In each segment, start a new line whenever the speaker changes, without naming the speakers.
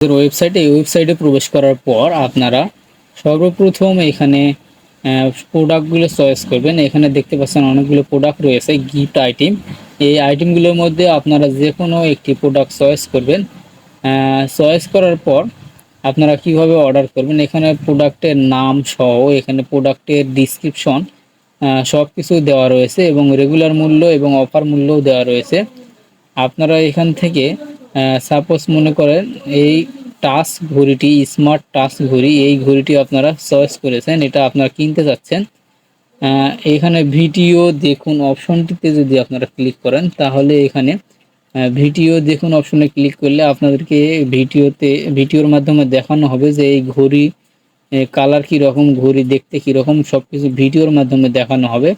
ওয়েবসাইটে প্রবেশ করার পর আপনারা সর্বপ্রথম এখানে প্রোডাক্টগুলো চয়েস করবেন। এখানে দেখতে পাচ্ছেন অনেকগুলো প্রোডাক্ট রয়েছে, গিফট আইটেম। এই আইটেমগুলোর মধ্যে আপনারা যে কোনো একটি প্রোডাক্ট চয়েস করবেন। চয়েস করার পর আপনারা কিভাবে অর্ডার করবেন, এখানে প্রোডাক্টের নাম সহ এখানে প্রোডাক্টের ডিসক্রিপশন সব কিছু দেওয়া রয়েছে এবং রেগুলার মূল্য এবং অফার মূল্যও দেওয়া রয়েছে। আপনারা এখান থেকে সাপোজ মনে করেন এই টাচ ঘড়িটি, স্মার্ট টাচ ঘড়ি, এই ঘড়িটি আপনারা চয়েস করেছেন, এটা আপনারা কিনতে চাচ্ছেন। এখানে ভিডিও দেখুন অপশনটিতে যদি আপনারা ক্লিক করেন তাহলে এখানে ভিডিও দেখুন অপশনে ক্লিক করলে আপনাদেরকে ভিডিওর মাধ্যমে দেখানো হবে যে এই ঘড়ি কালার কীরকম, ঘড়ি দেখতে কীরকম, সব কিছু ভিডিওর মাধ্যমে দেখানো হবে।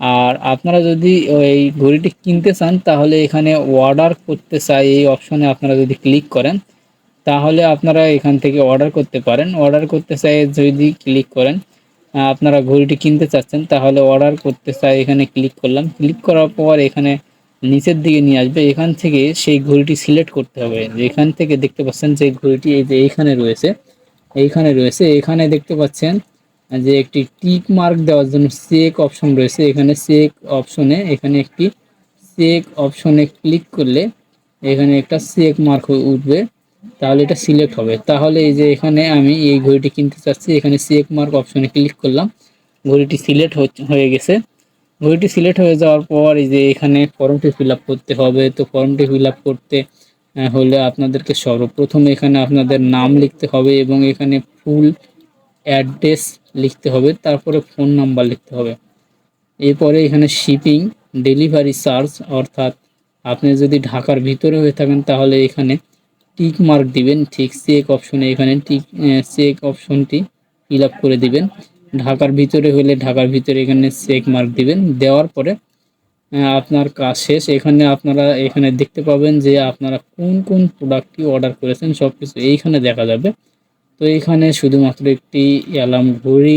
আর আপনারা যদি এই ঘড়িটি কিনতে চান তাহলে এখানে অর্ডার করতে চাই এই অপশনে আপনারা যদি ক্লিক করেন তাহলে আপনারা এখান থেকে অর্ডার করতে পারেন। অর্ডার করতে চাই যদি ক্লিক করেন, আপনারা ঘড়িটি কিনতে চাচ্ছেন তাহলে অর্ডার করতে চাই এখানে ক্লিক করলাম। ক্লিক করার পর এখানে নিচের দিকে নিয়ে আসবে, এখান থেকে সেই ঘড়িটি সিলেক্ট করতে হবে। এখান থেকে দেখতে পাচ্ছেন যে ঘড়িটি এই যে এইখানে রয়েছে, এখানে দেখতে পাচ্ছেন যে একটি টিক মার্ক দেওয়ার জন্য চেক অপশন রয়েছে। এখানে চেক অপশনে ক্লিক করলে এখানে একটা চেক মার্ক উঠবে, তাহলে এটা সিলেক্ট হবে। তাহলে এই যে এখানে আমি এই ঘড়িটি কিনতে চাচ্ছি, এখানে চেক মার্ক অপশনে ক্লিক করলাম, ঘড়িটি সিলেক্ট হয়ে গেছে। ঘড়িটি সিলেক্ট হয়ে যাওয়ার পর এই যে এখানে ফর্মটি ফিল আপ করতে হবে। তো ফর্মটি ফিল আপ করতে হলে আপনাদেরকে সর্বপ্রথম এখানে আপনাদের নাম লিখতে হবে এবং এখানে ফুল অ্যাড্রেস লিখতে হবে, তারপরে ফোন নাম্বার লিখতে হবে। এরপরে এখানে শিপিং ডেলিভারি চার্জ, অর্থাৎ আপনি যদি ঢাকার ভিতরে হয়ে থাকেন তাহলে এখানে টিক মার্ক দিবেন, ঠিক চেক অপশনে এখানে চেক অপশনটি ফিল আপ করে দিবেন। ঢাকার ভিতরে হলে ঢাকার ভিতরে এখানে চেক মার্ক দিবেন। দেওয়ার পরে আপনার কাজ শেষ। এখানে আপনারা এখানে দেখতে পাবেন যে আপনারা কোন কোন প্রোডাক্টটি অর্ডার করেছেন সব কিছু এইখানে দেখা যাবে। তো এখানে শুধুমাত্র একটি অ্যালার্ম ঘড়ি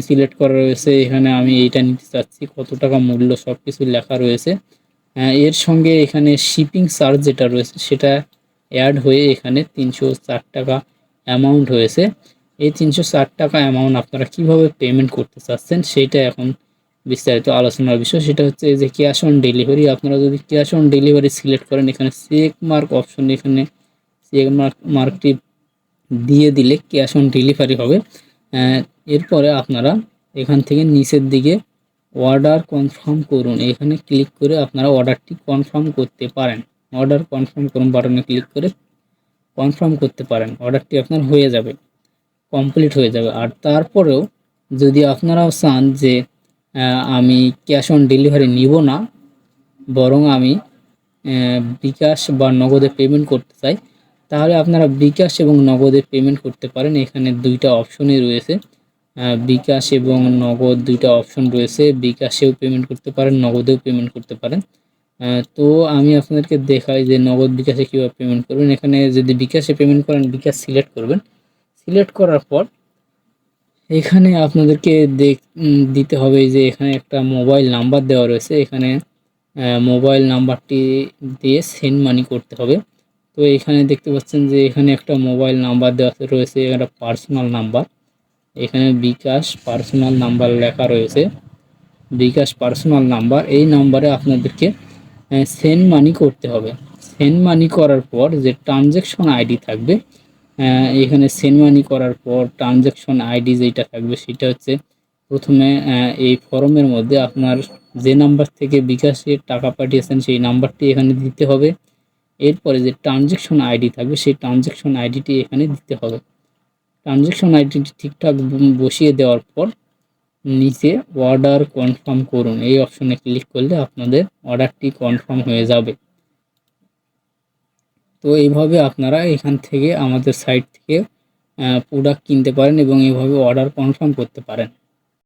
সিলেক্ট করা রয়েছে। এখানে আমি এইটা নিতে চাচ্ছি, কত টাকা মূল্য সব কিছু লেখা রয়েছে। এর সঙ্গে এখানে শিপিং চার্জ যেটা রয়েছে সেটা অ্যাড হয়ে এখানে 304 টাকা অ্যামাউন্ট হয়েছে। এই 304 টাকা অ্যামাউন্ট আপনারা কিভাবে পেমেন্ট করতে চাচ্ছেন সেইটা এখন বিস্তারিত আলোচনার বিষয়। সেটা হচ্ছে যে ক্যাশ অন ডেলিভারি। আপনারা যদি ক্যাশ অন ডেলিভারি সিলেক্ট করেন, এখানে চেক মার্ক অপশন, এখানে চেক মার্কটি দিয়ে দিলে ক্যাশ অন ডেলিভারি হবে। এরপরে আপনারা এখান থেকে নিচের দিকে অর্ডার কনফার্ম করুন, এখানে ক্লিক করে আপনারা অর্ডারটি কনফার্ম করতে পারেন। অর্ডার কনফার্ম করুন বাটনে ক্লিক করে কনফার্ম করতে পারেন, অর্ডারটি আপনার হয়ে যাবে, কমপ্লিট হয়ে যাবে। আর তারপরেও যদি আপনারাও চান যে আমি ক্যাশ অন ডেলিভারি নিব না, বরং আমি বিকাশ বা নগদে পেমেন্ট করতে চাই, তাহলে আপনারা বিকাশ এবং নগদে পেমেন্ট করতে পারেন। এখানে দুইটা অপশনই রয়েছে, বিকাশ এবং নগদ দুইটা অপশন রয়েছে। বিকাশেও পেমেন্ট করতে পারেন, নগদেও পেমেন্ট করতে পারেন। তো আমি আপনাদেরকে দেখাই যে নগদ বিকাশে কীভাবে পেমেন্ট করবেন। এখানে যদি বিকাশে পেমেন্ট করেন, বিকাশ সিলেক্ট করবেন। সিলেক্ট করার পর এখানে আপনাদেরকে দিতে হবে যে এখানে একটা মোবাইল নাম্বার দেওয়া রয়েছে, এখানে মোবাইল নাম্বারটি দিয়ে সেন্ড মানি করতে হবে। তো এখানে দেখতে পাচ্ছেন যে এখানে একটা মোবাইল নাম্বার দেওয়া রয়েছে, একটা পার্সোনাল নাম্বার। এখানে বিকাশ পার্সোনাল নাম্বার লেখা রয়েছে, বিকাশ পার্সোনাল নাম্বার। এই নাম্বারে আপনাদেরকে সেন্ড মানি করতে হবে। সেন্ড মানি করার পর যে ট্রানজ্যাকশন আইডি থাকবে, এখানে সেন্ড মানি করার পর ট্রানজ্যাকশন আইডি যেটা থাকবে সেটা হচ্ছে প্রথমে এই ফর্মের মধ্যে আপনার যে নাম্বার থেকে বিকাশে টাকা পাঠিয়েছেন সেই নাম্বারটি এখানে দিতে হবে। এরপরে যে ট্রানজ্যাকশন আইডি থাকবে সেই ট্রানজ্যাকশন আইডিটি এখানে দিতে হবে। ট্রানজ্যাকশন আইডিটি ঠিকঠাক বসিয়ে দেওয়ার পর নিচে অর্ডার কনফার্ম করুন এই অপশনে ক্লিক করলে আপনাদের অর্ডারটি কনফার্ম হয়ে যাবে। তো এইভাবে আপনারা এখান থেকে আমাদের সাইট থেকে প্রোডাক্ট কিনতে পারেন এবং এইভাবে অর্ডার কনফার্ম করতে পারেন।